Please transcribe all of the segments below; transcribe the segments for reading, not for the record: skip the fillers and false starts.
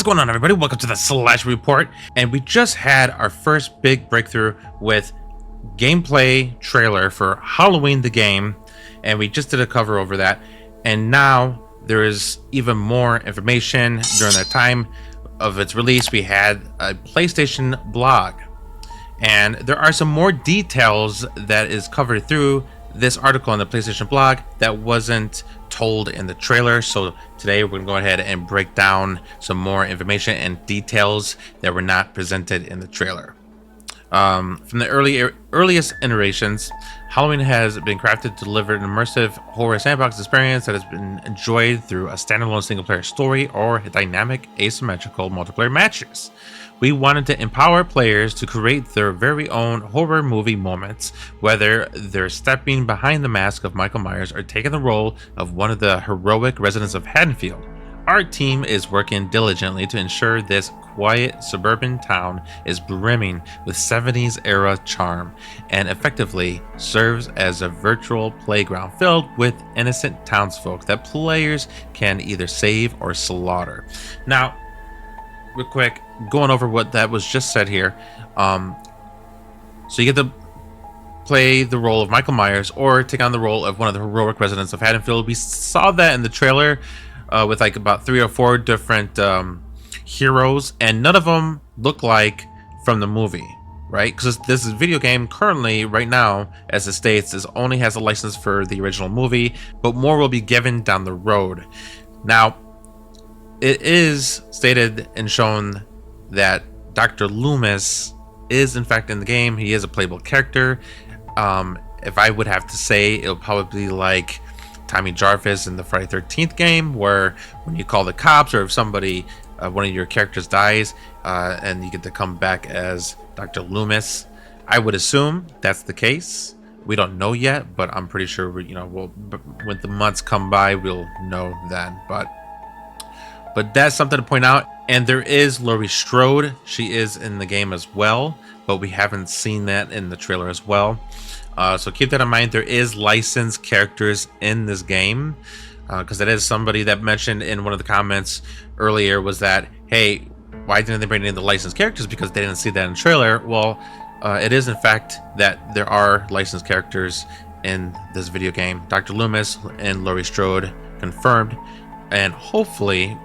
going on, everybody? Welcome to the Slash Report. And we just had our first big breakthrough with gameplay trailer for Halloween the game, and we just did a cover over that. And now there is even more information. During the time of its release, we had a PlayStation blog, and there are some more details that is covered through this article on the PlayStation blog that wasn't told in the trailer. So today we're gonna go ahead and break down some more information and details that were not presented in the trailer. From the earliest iterations, Halloween has been crafted to deliver an immersive horror sandbox experience that has been enjoyed through a standalone single-player story or dynamic asymmetrical multiplayer matches. We wanted to empower players to create their very own horror movie moments, whether they're stepping behind the mask of Michael Myers or taking the role of one of the heroic residents of Haddonfield. Our team is working diligently to ensure this quiet suburban town is brimming with 70s era charm and effectively serves as a virtual playground filled with innocent townsfolk that players can either save or slaughter. Now, real quick, going over what that was just said here. So you get to play the role of Michael Myers or take on the role of one of the heroic residents of Haddonfield. We saw that in the trailer with like about 3 or 4 different heroes, and none of them look like from the movie, right? Because this video game currently, right now, as it states, only has a license for the original movie, but more will be given down the road. Now, it is stated and shown that Dr. Loomis is in fact in the game. He is a playable character. If I would have to say, it'll probably be like Tommy Jarvis in the Friday 13th game, where when you call the cops or if somebody, one of your characters dies, and you get to come back as Dr. Loomis. I would assume that's the case. We don't know yet, but I'm pretty sure when the months come by, we'll know then. But that's something to point out. And there is Laurie Strode. She is in the game as well, but we haven't seen that in the trailer as well. So keep that in mind. There is licensed characters in this game, because that is somebody that mentioned in one of the comments earlier was that, hey, why didn't they bring in the licensed characters? Because they didn't see that in the trailer. Well, it is in fact that there are licensed characters in this video game. Dr. Loomis and Laurie Strode confirmed, and hopefully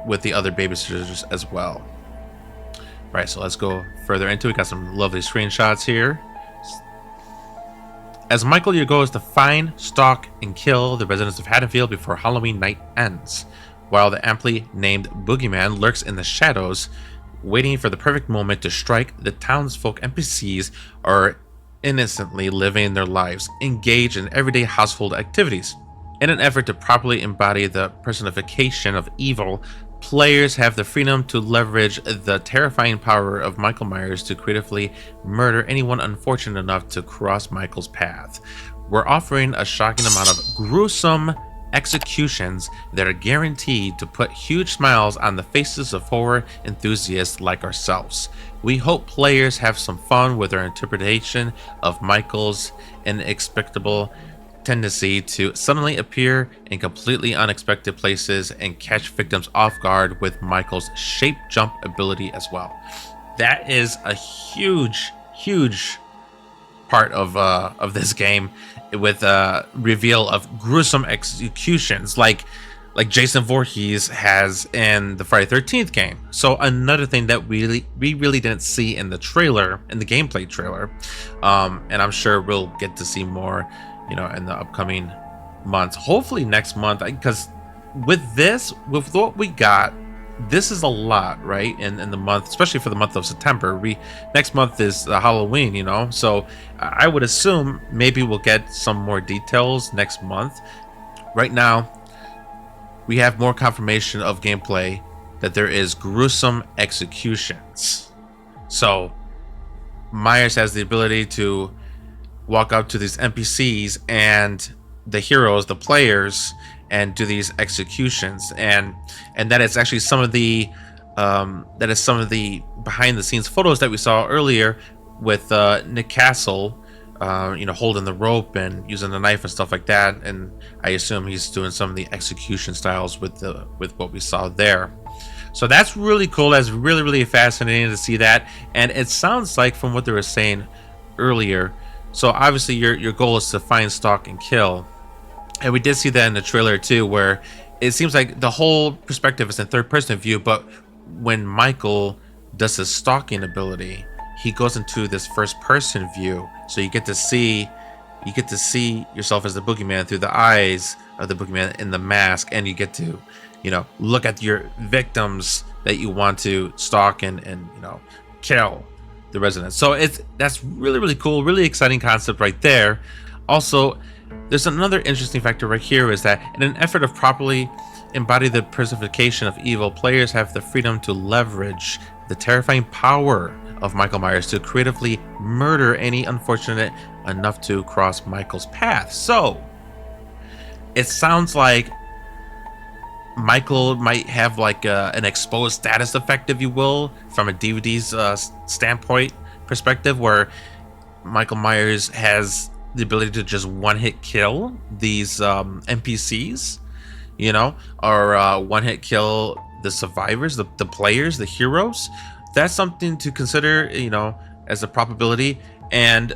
with the other babysitters as well. Right, so let's go further into it. We got some lovely screenshots here. As Michael, your goal is to find, stalk, and kill the residents of Haddonfield before Halloween night ends, while the aptly named Boogeyman lurks in the shadows, waiting for the perfect moment to strike. The townsfolk NPCs are innocently living their lives, engaged in everyday household activities. In an effort to properly embody the personification of evil, players have the freedom to leverage the terrifying power of Michael Myers to creatively murder anyone unfortunate enough to cross Michael's path. We're offering a shocking amount of gruesome executions that are guaranteed to put huge smiles on the faces of horror enthusiasts like ourselves. We hope players have some fun with our interpretation of Michael's inexplicable tendency to suddenly appear in completely unexpected places and catch victims off guard with Michael's shape jump ability as well. That is a huge part of this game, with a reveal of gruesome executions like Jason Voorhees has in the Friday 13th game. So another thing that we really didn't see in the trailer, in the gameplay trailer, and I'm sure we'll get to see more in the upcoming months, hopefully next month, because with what we got, this is a lot, right? In the month, especially for the month of September. Next month is Halloween, so I would assume maybe we'll get some more details next month. Right now, we have more confirmation of gameplay that there is gruesome executions. So Myers has the ability to walk up to these NPCs and the heroes, the players, and do these executions, and that is actually some of the behind the scenes photos that we saw earlier with Nick Castle, holding the rope and using the knife and stuff like that. And I assume he's doing some of the execution styles with what we saw there. So that's really cool. That's really, really fascinating to see that. And it sounds like from what they were saying earlier. So obviously your goal is to find, stalk, and kill. And we did see that in the trailer too, where it seems like the whole perspective is in third person view, but when Michael does his stalking ability, he goes into this first person view. So you get to see yourself as the boogeyman through the eyes of the boogeyman in the mask, and you get to, look at your victims that you want to stalk and kill the residents. So that's really, really cool, really exciting concept right there. Also, there's another interesting factor right here, is that in an effort of properly embody the personification of evil, players have the freedom to leverage the terrifying power of Michael Myers to creatively murder any unfortunate enough to cross Michael's path. So it sounds like Michael might have like an exposed status effect, if you will, from a DVD's standpoint perspective, where Michael Myers has the ability to just one-hit kill these NPCs, or one-hit kill the survivors, the players, the heroes. That's something to consider, as a probability. And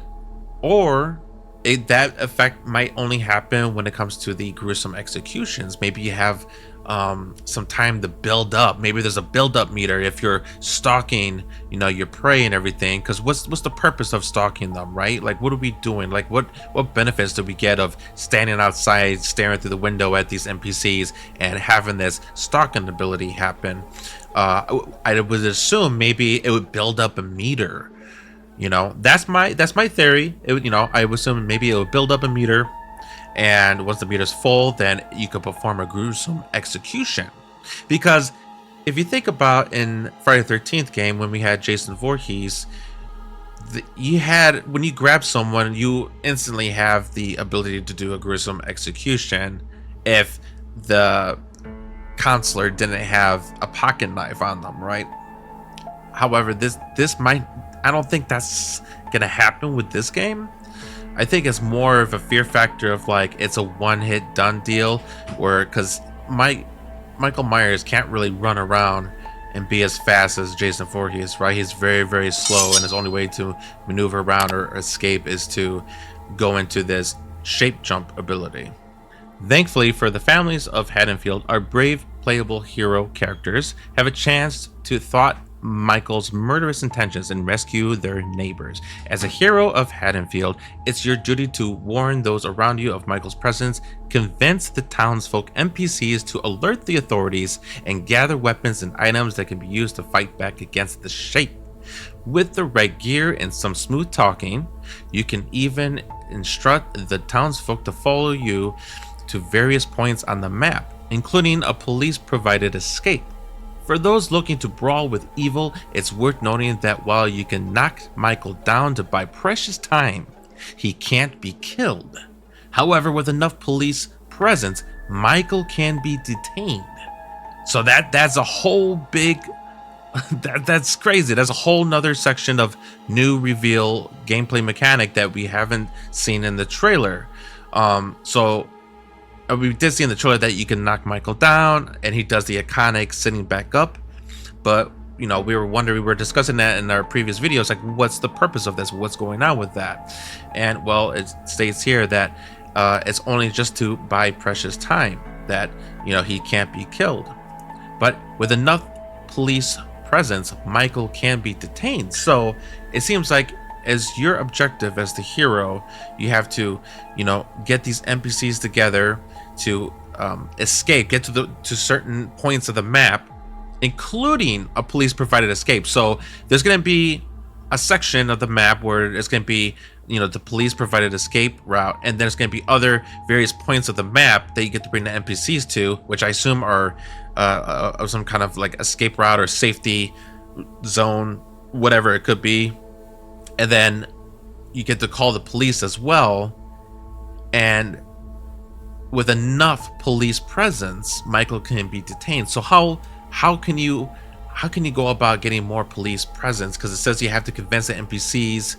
or that effect might only happen when it comes to the gruesome executions. Maybe you have some time to build up. Maybe there's a build-up meter if you're stalking, your prey and everything. Because what's the purpose of stalking them, right? Like, what are we doing? Like, what benefits do we get of standing outside, staring through the window at these NPCs and having this stalking ability happen? I would assume maybe it would build up a meter. That's my theory. I would assume maybe it would build up a meter, and once the meter's full, then you could perform a gruesome execution. Because if you think about in Friday the 13th game, when we had Jason Voorhees, when you grab someone, you instantly have the ability to do a gruesome execution if the counselor didn't have a pocket knife on them, right? However, this might, I don't think that's gonna happen with this game. I think it's more of a fear factor of like it's a one-hit done deal, because Michael Myers can't really run around and be as fast as Jason Voorhees, right? He's very, very slow, and his only way to maneuver around or escape is to go into this shape jump ability. Thankfully for the families of Haddonfield, our brave playable hero characters have a chance to thwart Michael's murderous intentions and rescue their neighbors. As a hero of Haddonfield, it's your duty to warn those around you of Michael's presence, convince the townsfolk NPCs to alert the authorities, and gather weapons and items that can be used to fight back against the shape. With the right gear and some smooth talking, you can even instruct the townsfolk to follow you to various points on the map, including a police-provided escape. For those looking to brawl with evil, it's worth noting that while you can knock Michael down to buy precious time, he can't be killed. However, with enough police presence, Michael can be detained. So that's a whole big that's crazy. That's a whole nother section of new reveal gameplay mechanic that we haven't seen in the trailer. So we did see in the trailer that you can knock Michael down, and he does the iconic sitting back up. But we were discussing that in our previous videos, like what's the purpose of this? What's going on with that? And well, it states here that it's only just to buy precious time, that he can't be killed. But with enough police presence, Michael can be detained. So it seems like as your objective as the hero, you have to get these NPCs together to escape, get to certain points of the map, including a police provided escape. So there's going to be a section of the map where it's going to be the police provided escape route, and there's going to be other various points of the map that you get to bring the NPCs to, which I assume are some kind of like escape route or safety zone, whatever it could be. And then you get to call the police as well. And with enough police presence, Michael can be detained. So how can you go about getting more police presence? Because it says you have to convince the NPCs,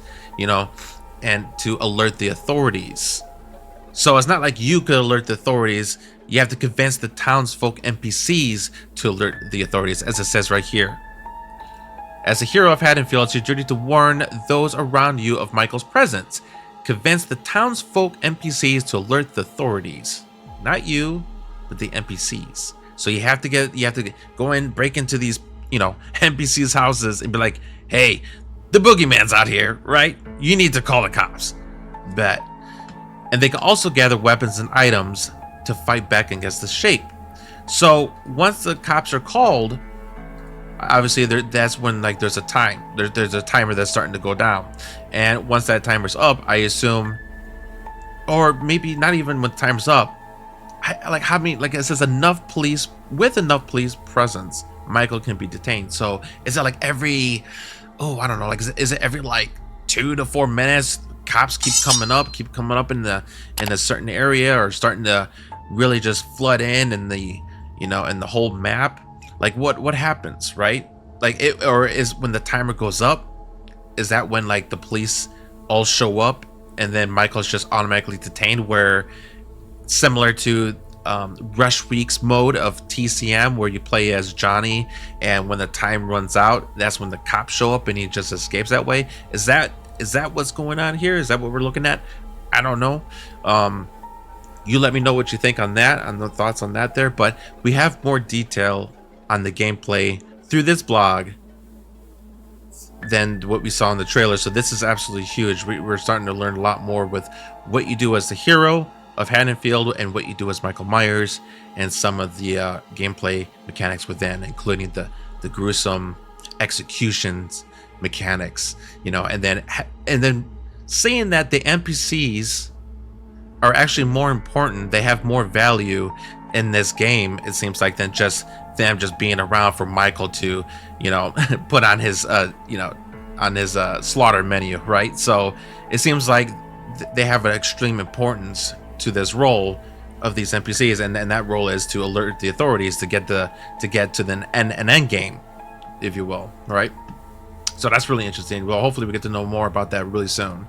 and to alert the authorities. So it's not like you could alert the authorities. You have to convince the townsfolk NPCs to alert the authorities, as it says right here. As a hero of Haddonfield, it's your duty to warn those around you of Michael's presence. Convince the townsfolk NPCs to alert the authorities. Not you, but the NPCs. So you have to go in, break into these, NPCs' houses and be like, hey, the boogeyman's out here, right? You need to call the cops. Bet. And they can also gather weapons and items to fight back against the shape. So once the cops are called, obviously that's when there's a time. There's a timer that's starting to go down. And once that timer's up, I assume, or maybe not even when the timer's up, it says enough police presence, Michael can be detained. So is that every, I don't know, is it every 2 to 4 minutes cops keep coming up in a certain area, or starting to really just flood in the in the whole map? What happens, right? Or is when the timer goes up, is that when the police all show up and then Michael's just automatically detained, where similar to Rush Week's mode of TCM, where you play as Johnny, and when the time runs out, that's when the cops show up and he just escapes that way? Is that what's going on here? Is that what we're looking at? I don't know. You let me know what you think on that, on the thoughts on that there. But we have more detail on the gameplay through this blog than what we saw in the trailer. So this is absolutely huge. We're starting to learn a lot more with what you do as the hero of Haddonfield and what you do as Michael Myers, and some of the gameplay mechanics within, including the gruesome executions mechanics, and then saying that the NPCs are actually more important, they have more value in this game, it seems like, than just them just being around for Michael to put on his slaughter menu, right? So it seems like they have an extreme importance to this role of these NPCs, and that role is to alert the authorities to get to an end game, if you will, right? So that's really interesting. Well, hopefully we get to know more about that really soon.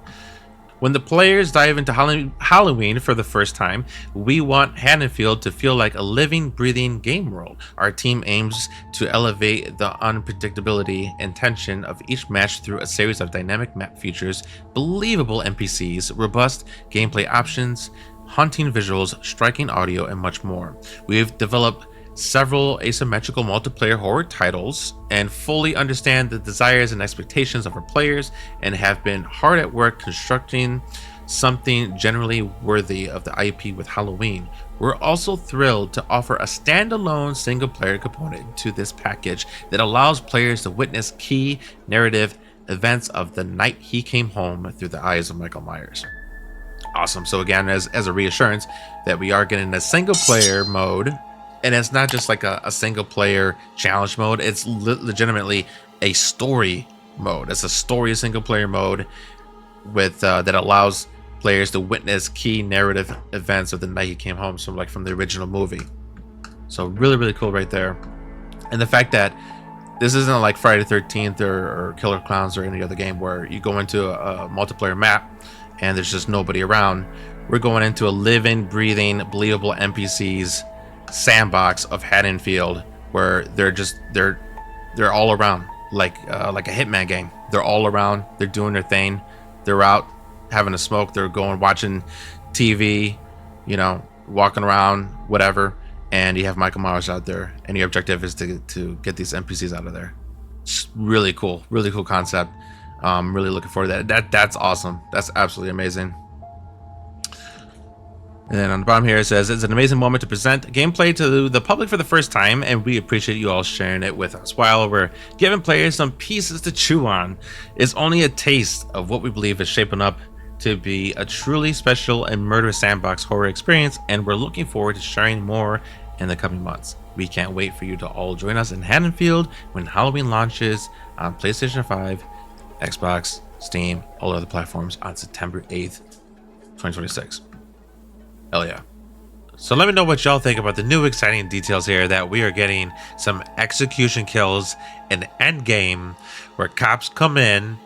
When the players dive into Halloween for the first time, we want Haddonfield to feel like a living, breathing game world. Our team aims to elevate the unpredictability and tension of each match through a series of dynamic map features, believable NPCs, robust gameplay options, haunting visuals, striking audio, and much more. We've developed several asymmetrical multiplayer horror titles and fully understand the desires and expectations of our players, and have been hard at work constructing something generally worthy of the IP with Halloween. We're also thrilled to offer a standalone single-player component to this package that allows players to witness key narrative events of the night he came home through the eyes of Michael Myers. Awesome. So again, as a reassurance that we are getting a single-player mode. And it's not just a single player challenge mode. It's legitimately a story mode. It's a story single player mode with that allows players to witness key narrative events of the night he came home, so from the original movie. So really, really cool right there. And the fact that this isn't like Friday the 13th or Killer Clowns or any other game where you go into a multiplayer map and there's just nobody around. We're going into a living, breathing, believable NPCs sandbox of Haddonfield, where they're all around like a Hitman game. They're all around, they're doing their thing, they're out having a smoke, they're going watching TV, walking around, whatever, and you have Michael Myers out there, and your objective is to get these NPCs out of there. It's really cool concept. Really looking forward to that. That's awesome. That's absolutely amazing. And then on the bottom here it says, it's an amazing moment to present gameplay to the public for the first time, and we appreciate you all sharing it with us. While we're giving players some pieces to chew on, it's only a taste of what we believe is shaping up to be a truly special and murderous sandbox horror experience, and we're looking forward to sharing more in the coming months. We can't wait for you to all join us in Haddonfield when Halloween launches on PlayStation 5, Xbox, Steam, all other platforms on September 8th, 2026. Hell yeah. So let me know what y'all think about the new exciting details here, that we are getting some execution kills in Endgame where cops come in,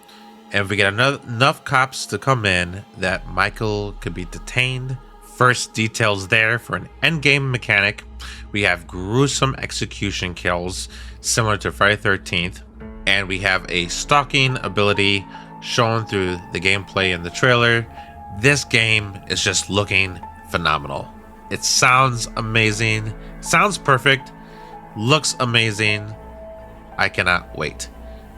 and if we get enough cops to come in, that Michael could be detained First details there for an endgame mechanic. We have gruesome execution kills similar to Friday 13th, and we have a stalking ability shown through the gameplay in the trailer. This game is just looking phenomenal. It sounds amazing, sounds perfect, looks amazing. I cannot wait.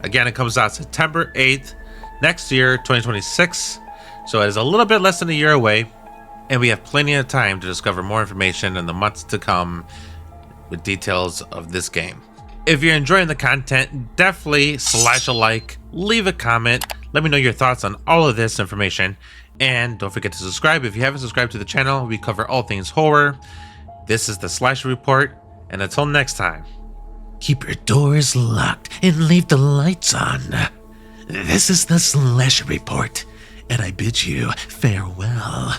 Again, it comes out September 8th next year, 2026. So it is a little bit less than a year away, and we have plenty of time to discover more information in the months to come with details of this game. If you're enjoying the content, definitely slash a like, leave a comment, let me know your thoughts on all of this information, and don't forget to subscribe if you haven't subscribed to the channel. We cover all things horror. This is the Slash Report, and until next time, keep your doors locked and leave the lights on. This is the Slash Report, and I bid you farewell.